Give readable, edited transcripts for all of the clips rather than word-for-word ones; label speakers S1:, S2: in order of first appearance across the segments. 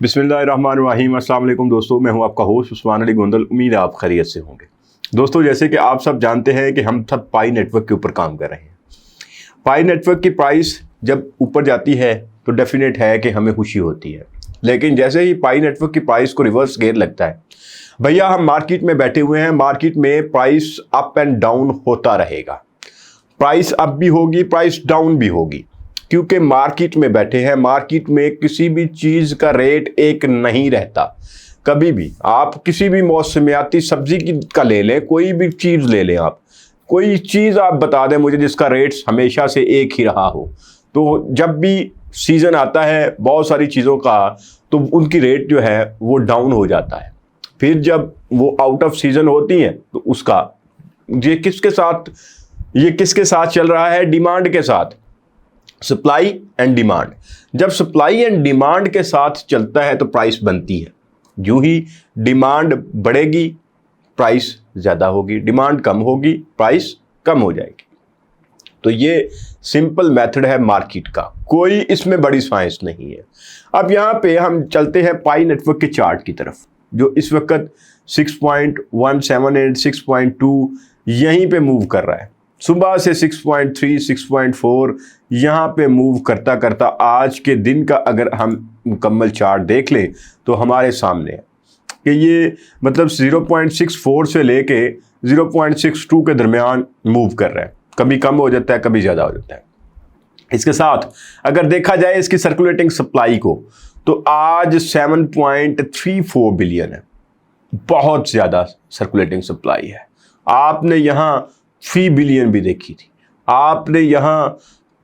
S1: बिस्मिल्लाहिर्रहमानिर्रहीम। अस्सलाम वालेकुम दोस्तों, मैं हूं आपका होस्ट उस्मान अली गोंदल। उम्मीद है आप खैरियत से होंगे। दोस्तों, जैसे कि आप सब जानते हैं कि हम सब पाई नेटवर्क के ऊपर काम कर रहे हैं। पाई नेटवर्क की प्राइस जब ऊपर जाती है तो डेफिनेट है कि हमें खुशी होती है, लेकिन जैसे ही पाई नेटवर्क की प्राइस को रिवर्स गेयर लगता है, भैया हम मार्केट में बैठे हुए हैं, मार्केट में प्राइस अप एंड डाउन होता रहेगा। प्राइस अप भी होगी, प्राइस डाउन भी होगी, क्योंकि मार्केट में बैठे हैं। मार्केट में किसी भी चीज़ का रेट एक नहीं रहता। कभी भी आप किसी भी मौसमियाती सब्जी का ले लें, कोई भी चीज़ ले लें, आप कोई चीज़ आप बता दें मुझे जिसका रेट हमेशा से एक ही रहा हो। तो जब भी सीज़न आता है बहुत सारी चीज़ों का, तो उनकी रेट जो है वो डाउन हो जाता है। फिर जब वो आउट ऑफ सीज़न होती हैं तो उसका ये किसके साथ चल रहा है? डिमांड के साथ, सप्लाई एंड डिमांड। जब सप्लाई एंड डिमांड के साथ चलता है तो प्राइस बनती है। यूं ही डिमांड बढ़ेगी, प्राइस ज़्यादा होगी, डिमांड कम होगी, प्राइस कम हो जाएगी। तो ये सिंपल मेथड है मार्केट का, कोई इसमें बड़ी साइंस नहीं है। अब यहाँ पे हम चलते हैं पाई नेटवर्क के चार्ट की तरफ, जो इस वक्त 6.178, 6.2 यहीं पे मूव कर रहा है। सुबह से 6.3, 6.4 यहाँ पे मूव करता करता आज के दिन का अगर हम मुकम्मल चार्ट देख लें तो हमारे सामने है कि ये मतलब 0.64 से लेके 0.62 के दरमियान मूव कर रहा है। कभी कम हो जाता है, कभी ज़्यादा हो जाता है। इसके साथ अगर देखा जाए इसकी सर्कुलेटिंग सप्लाई को, तो आज 7.34 बिलियन है। बहुत ज़्यादा सर्कुलेटिंग सप्लाई है। आपने यहाँ 3 बिलियन भी देखी थी, आपने यहाँ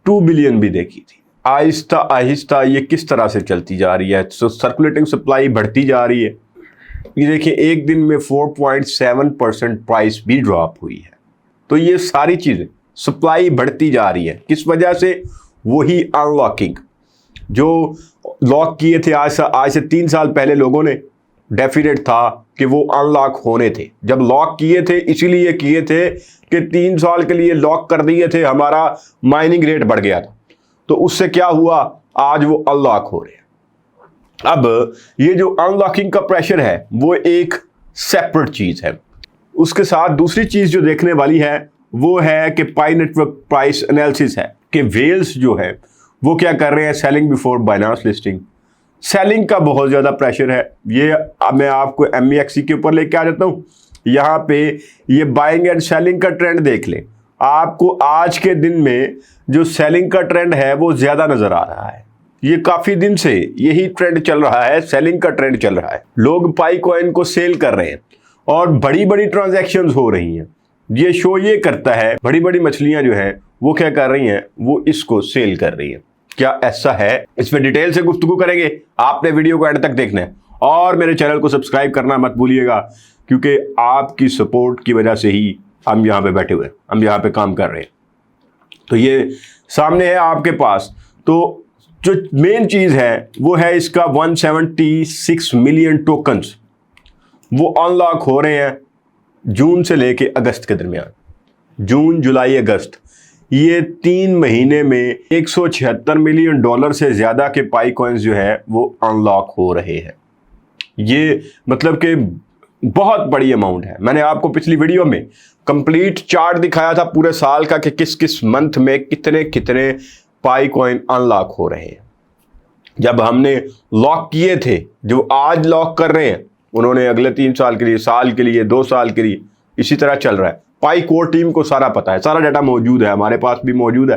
S1: 2 बिलियन भी देखी थी। आहिस्ता आहिस्ता ये किस तरह से चलती जा रही है, तो सर्कुलेटिंग सप्लाई बढ़ती जा रही है। ये देखिए एक दिन में 4.7% प्राइस भी ड्रॉप हुई है। तो ये सारी चीज़ें, सप्लाई बढ़ती जा रही है। किस वजह से? वही अनलॉकिंग जो लॉक किए थे आज से 3 साल पहले लोगों ने, डेफिनेट था कि वो अनलॉक होने थे। जब लॉक किए थे इसीलिए किए थे कि 3 साल के लिए लॉक कर दिए थे, हमारा माइनिंग रेट बढ़ गया था। तो उससे क्या हुआ? आज वो अनलॉक हो रहे हैं। अब ये जो अनलॉकिंग का प्रेशर है वो एक सेपरेट चीज़ है। उसके साथ दूसरी चीज़ जो देखने वाली है वो है कि पाई नेटवर्क प्राइस एनालिसिस है कि वेल्स जो है वो क्या कर रहे हैं, selling before Binance listing. Selling का बहुत ज़्यादा प्रेशर है। ये अब मैं आपको MEXC के ऊपर लेके आ जाता हूँ। यहाँ पे ये बाइंग एंड सेलिंग का ट्रेंड देख लें। आपको आज के दिन में जो सेलिंग का ट्रेंड है वो ज़्यादा नज़र आ रहा है। ये काफ़ी दिन से यही ट्रेंड चल रहा है, सेलिंग का ट्रेंड चल रहा है। लोग पाई कॉइन को सेल कर रहे हैं और बड़ी बड़ी ट्रांजैक्शंस हो रही हैं। ये शो ये करता है बड़ी बड़ी मछलियाँ जो हैं वो क्या कर रही हैं, वो इसको सेल कर रही हैं। क्या ऐसा है? इस पर डिटेल से गुफ्तगू करेंगे। आपने वीडियो को एंड तक देखना है और मेरे चैनल को सब्सक्राइब करना मत भूलिएगा, क्योंकि आपकी सपोर्ट की वजह से ही हम यहाँ पे बैठे हुए हैं, हम यहाँ पे काम कर रहे हैं। तो ये सामने है आपके पास। तो जो मेन चीज़ है वो है इसका 176 मिलियन टोकन्स वो अनलॉक हो रहे हैं जून से लेके अगस्त के दरमियान। जून, जुलाई, अगस्त, ये 3 महीने में $176 मिलियन से ज़्यादा के पाई कॉइन्स जो है वो अनलॉक हो रहे हैं। ये मतलब कि बहुत बड़ी अमाउंट है। मैंने आपको पिछली वीडियो में कंप्लीट चार्ट दिखाया था पूरे साल का कि किस किस मंथ में कितने कितने पाई कॉइन अनलॉक हो रहे हैं। जब हमने लॉक किए थे, जो आज लॉक कर रहे हैं, उन्होंने अगले 3 साल के लिए, साल के लिए, 2 साल के लिए, इसी तरह चल रहा है। पाई कोर टीम को सारा पता है, सारा डाटा मौजूद है, हमारे पास भी मौजूद है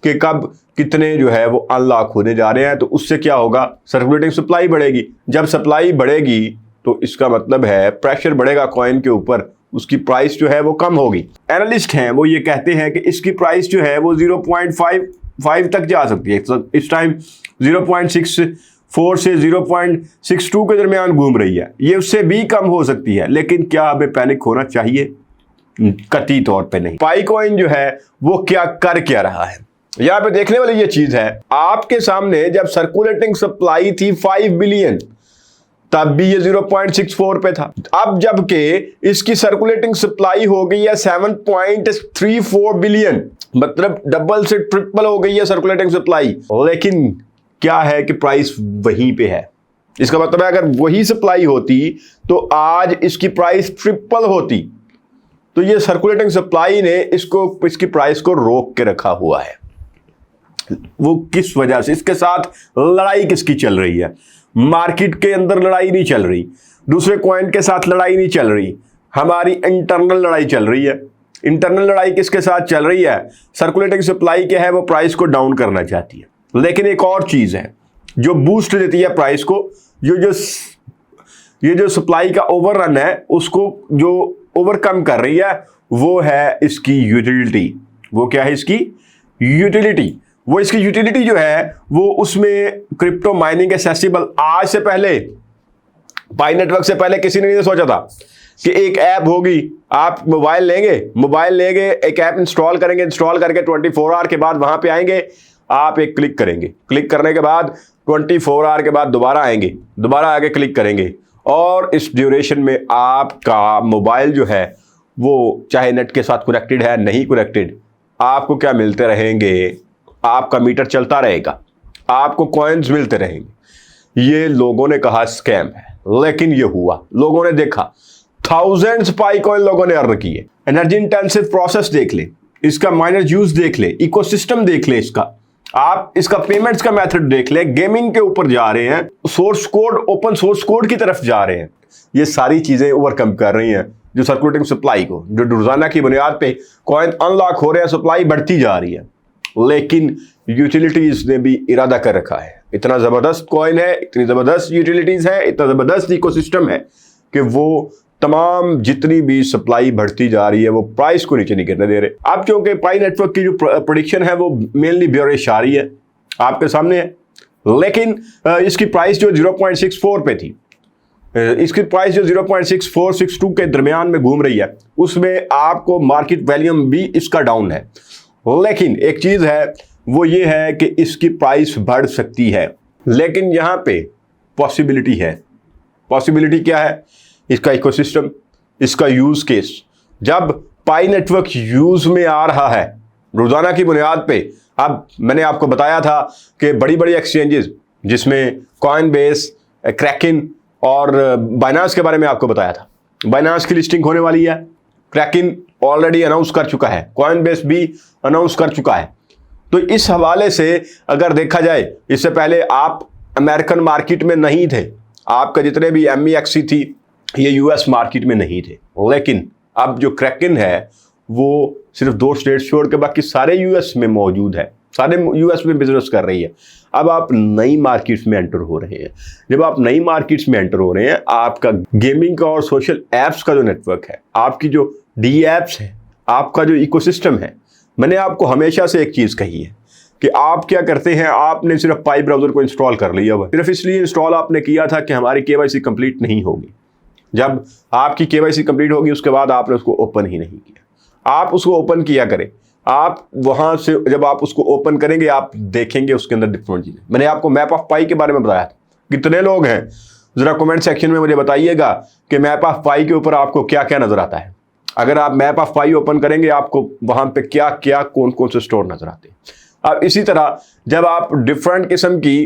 S1: कि कब कितने जो है वो अनलॉक होने जा रहे हैं। तो उससे क्या होगा? सर्कुलेटिंग सप्लाई बढ़ेगी। जब सप्लाई बढ़ेगी तो इसका मतलब है प्रेशर बढ़ेगा कॉइन के ऊपर, उसकी प्राइस जो है वो कम होगी। एनालिस्ट हैं वो ये कहते हैं कि इसकी प्राइस जो है वो 0.55 तक जा सकती है। इस टाइम 0.64 से 0.62 के दरमियान घूम रही है। ये उससे भी कम हो सकती है, लेकिन क्या हमें पैनिक होना चाहिए? कतई तौर पे नहीं। पाई कॉइन जो है वो क्या कर क्या रहा है, यहाँ पे देखने वाली ये चीज है। आपके सामने जब सर्कुलेटिंग सप्लाई थी 5 बिलियन, तब भी ये 0.64 पे था। अब जबकि इसकी सर्कुलेटिंग सप्लाई हो गई है 7.34 बिलियन, मतलब डबल से ट्रिपल हो गई है सर्कुलेटिंग सप्लाई। लेकिन क्या है कि प्राइस वहीं पे है, इसका मतलब है अगर वही सप्लाई होती तो आज इसकी प्राइस ट्रिपल होती। तो ये सर्कुलेटिंग सप्लाई ने इसकी प्राइस को रोक के रखा हुआ है। वो किस वजह से? इसके साथ लड़ाई किसकी चल रही है? मार्केट के अंदर लड़ाई नहीं चल रही, दूसरे कॉइन के साथ लड़ाई नहीं चल रही, हमारी इंटरनल लड़ाई चल रही है। इंटरनल लड़ाई किसके साथ चल रही है? सर्कुलेटिंग सप्लाई क्या है, वो प्राइस को डाउन करना चाहती है। लेकिन एक और चीज है जो बूस्ट देती है प्राइस को, ये जो सप्लाई का ओवररन है उसको जो ओवरकम कर रही है वो है इसकी यूटिलिटी। वो क्या है? इसकी यूटिलिटी। वो इसकी यूटिलिटी जो है वो उसमें क्रिप्टो माइनिंग एक्सेसिबल। आज से पहले पाई नेटवर्क से पहले किसी ने नहीं सोचा था कि एक ऐप होगी, आप मोबाइल लेंगे एक ऐप इंस्टॉल करेंगे, इंस्टॉल करके 24 आवर के बाद वहां पे आएंगे, आप एक क्लिक करेंगे, क्लिक करने के बाद 24 आवर के बाद दोबारा आएंगे, दोबारा आके क्लिक करेंगे और इस ड्यूरेशन में आपका मोबाइल जो है वो चाहे नेट के साथ कनेक्टेड है नहीं कनेक्टेड, आपको क्या मिलते रहेंगे? आपका मीटर चलता रहेगा, आपको कॉइन्स मिलते रहेंगे। ये लोगों ने कहा स्कैम है, लेकिन ये हुआ। लोगों ने देखा, थाउजेंड्स पाई कॉइन लोगों ने अर्न किए। एनर्जी इंटेंसिव प्रोसेस देख ले, इसका माइनर यूज देख ले, इकोसिस्टम देख ले, आप इसका पेमेंट्स का मेथड देख ले, गेमिंग के ऊपर जा रहे हैं, source code, open source code की तरफ जा रहे हैं। ये सारी चीजें ओवरकम कर रही हैं जो सर्कुलेटिंग सप्लाई को, जो रोजाना की बुनियाद पे कॉइन अनलॉक हो रहे हैं, सप्लाई बढ़ती जा रही है। लेकिन यूटिलिटीज ने भी इरादा कर रखा है, इतना जबरदस्त कॉइन है, इतनी जबरदस्त यूटिलिटीज है, इतना जबरदस्त इकोसिस्टम है कि वो तमाम जितनी भी सप्लाई बढ़ती जा रही है वो प्राइस को नीचे नहीं गिरने दे रहे। अब क्योंकि पाई नेटवर्क की जो प्रेडिक्शन है वो मेनली बेयरिश आ रही है, आपके सामने है, लेकिन इसकी प्राइस जो 0.64 पे थी, इसकी प्राइस जो 0.6462 के दरमियान में घूम रही है, उसमें आपको मार्केट वैल्यूम भी इसका डाउन है। लेकिन एक चीज है, वो ये है कि इसकी प्राइस बढ़ सकती है। लेकिन यहां पे पॉसिबिलिटी है। पॉसिबिलिटी क्या है? इसका इकोसिस्टम, इसका यूज केस। जब पाई नेटवर्क यूज में आ रहा है रोजाना की बुनियाद पे, अब मैंने आपको बताया था कि बड़ी बड़ी एक्सचेंजेस जिसमें कॉइनबेस, क्रैकिन और बाइनांस के बारे में आपको बताया था। बाइनांस की लिस्टिंग होने वाली है, क्रैकिन ऑलरेडी अनाउंस कर चुका है, कॉइनबेस भी अनाउंस कर चुका है। तो इस हवाले से अगर देखा जाए, इससे पहले आप अमेरिकन मार्केट में नहीं थे, आपका जितने भी MEXC थी ये यूएस मार्केट में नहीं थे। लेकिन अब जो क्रैकिन है वो सिर्फ 2 स्टेट छोड़ के बाकी सारे यूएस में मौजूद है, सारे यूएस में बिजनेस कर रही है। अब आप नई मार्केट्स में एंटर हो रहे हैं। जब आप नई मार्केट्स में एंटर हो रहे हैं, आपका गेमिंग का और सोशल एप्स का जो नेटवर्क है, आपकी जो डी एप्स है, आपका जो इकोसिस्टम है, मैंने आपको हमेशा से एक चीज़ कही है कि आप क्या करते हैं, आपने सिर्फ पाई ब्राउज़र को इंस्टॉल कर लिया हुआ, सिर्फ इसलिए इंस्टॉल आपने किया था कि हमारी KYC कंप्लीट नहीं होगी। जब आपकी KYC कंप्लीट होगी उसके बाद आपने उसको ओपन ही नहीं किया। आप उसको ओपन किया करें, आप वहां से जब आप उसको ओपन करेंगे आप देखेंगे उसके अंदर डिफरेंट चीजें। मैंने आपको मैप ऑफ पाई के बारे में बताया था, कितने लोग हैं जरा कमेंट सेक्शन में मुझे बताइएगा कि मैप ऑफ पाई के ऊपर आपको क्या क्या नजर आता है। अगर आप मैप ऑफ पाई ओपन करेंगे आपको वहां पे क्या क्या कौन कौन से स्टोर नजर आते हैं। अब इसी तरह जब आप डिफरेंट किस्म की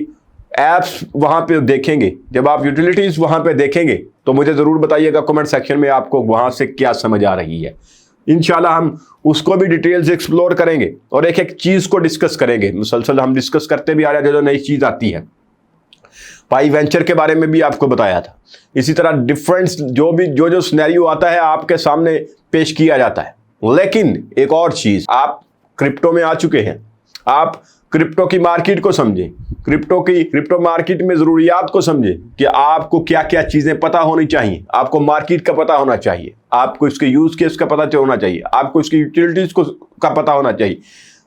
S1: एप्स वहां पे देखेंगे, जब आप यूटिलिटीज वहां पे देखेंगे, तो मुझे जरूर बताइएगा कमेंट सेक्शन में आपको वहां से क्या समझ आ रही है। इंशाल्लाह हम उसको भी डिटेल से एक्सप्लोर करेंगे और एक एक चीज को डिस्कस करेंगे। मुसलसल हम डिस्कस करते भी आ रहे हैं, जो नई चीज आती है। पाई वेंचर के बारे में भी आपको बताया था। इसी तरह डिफरेंट जो सिनेरियो आता है आपके सामने पेश किया जाता है। लेकिन एक और चीज, आप क्रिप्टो में आ चुके हैं, आप क्रिप्टो की मार्केट को समझें, क्रिप्टो मार्केट में जरूरियात को समझें कि आपको क्या क्या चीजें पता होनी चाहिए। आपको मार्केट का पता होना चाहिए, आपको इसके यूज केस का पता होना चाहिए, आपको इसकी यूटिलिटीज का पता होना चाहिए,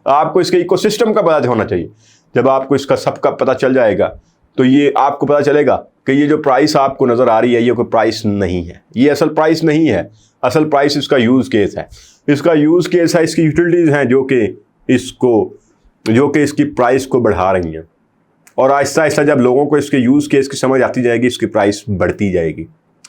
S1: आपको इसके इकोसिस्टम का पता होना चाहिए। जब आपको इसका सबका पता चल जाएगा तो ये आपको पता चलेगा कि ये जो प्राइस आपको नजर आ रही है ये कोई प्राइस नहीं है, ये असल प्राइस नहीं है। असल प्राइस इसका यूज केस है, इसका यूज केस है, इसकी यूटिलिटीज हैं जो कि इसकी प्राइस को बढ़ा रही हैं। और आहिस्ता आहिस्ता जब लोगों को इसके यूज केस की समझ आती जाएगी, इसकी प्राइस बढ़ती जाएगी।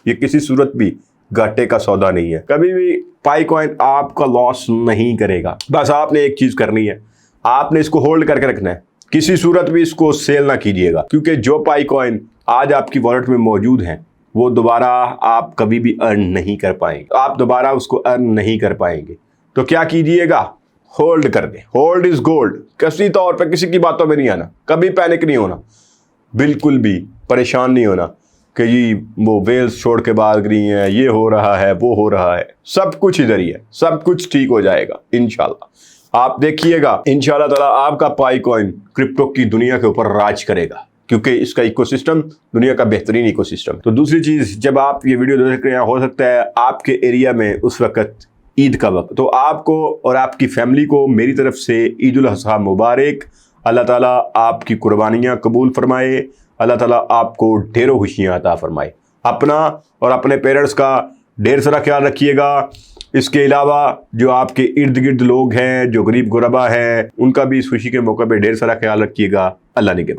S1: ये किसी सूरत भी घाटे का सौदा नहीं है। कभी भी पाई कॉइन आपका लॉस नहीं करेगा। बस आपने एक चीज करनी है, आपने इसको होल्ड करके रखना है, किसी सूरत भी इसको सेल ना कीजिएगा, क्योंकि जो पाई कॉइन आज आपकी वॉलेट में मौजूद हैं वो दोबारा आप कभी भी अर्न नहीं कर पाएंगे, आप दोबारा उसको अर्न नहीं कर पाएंगे। तो क्या कीजिएगा, होल्ड कर दें। Hold is gold. किसी तौर पे किसी की बातों में नहीं आना, कभी पैनिक नहीं होना, बिल्कुल भी परेशान नहीं होना कि जी वो वेल्स छोड़ के भाग रही हैं, ये हो रहा है वो हो रहा है। सब कुछ इधर ही है, सब कुछ ठीक हो जाएगा इंशाल्लाह। आप देखिएगा इंशाल्लाह ताला आपका पाई कॉइन क्रिप्टो की दुनिया के ऊपर राज करेगा, क्योंकि इसका इकोसिस्टम दुनिया का बेहतरीन इकोसिस्टम। तो दूसरी चीज़, जब आप ये वीडियो देख रहे हैं, हो सकता है आपके एरिया में उस वक्त ईद का वक्त, तो आपको और आपकी फैमिली को मेरी तरफ से ईद उल अज़हा मुबारक। अल्लाह ताला आपकी कुर्बानियाँ कबूल फरमाए, अल्लाह ताला आपको ढेरों खुशियाँ अता फरमाए। अपना और अपने पेरेंट्स का ढेर सारा ख्याल रखिएगा। इसके अलावा जो आपके इर्द गिर्द लोग हैं, जो गरीब गुरबा हैं, उनका भी इस खुशी के मौके पर ढेर सारा ख्याल रखिएगा। अल्लाह निगहबान।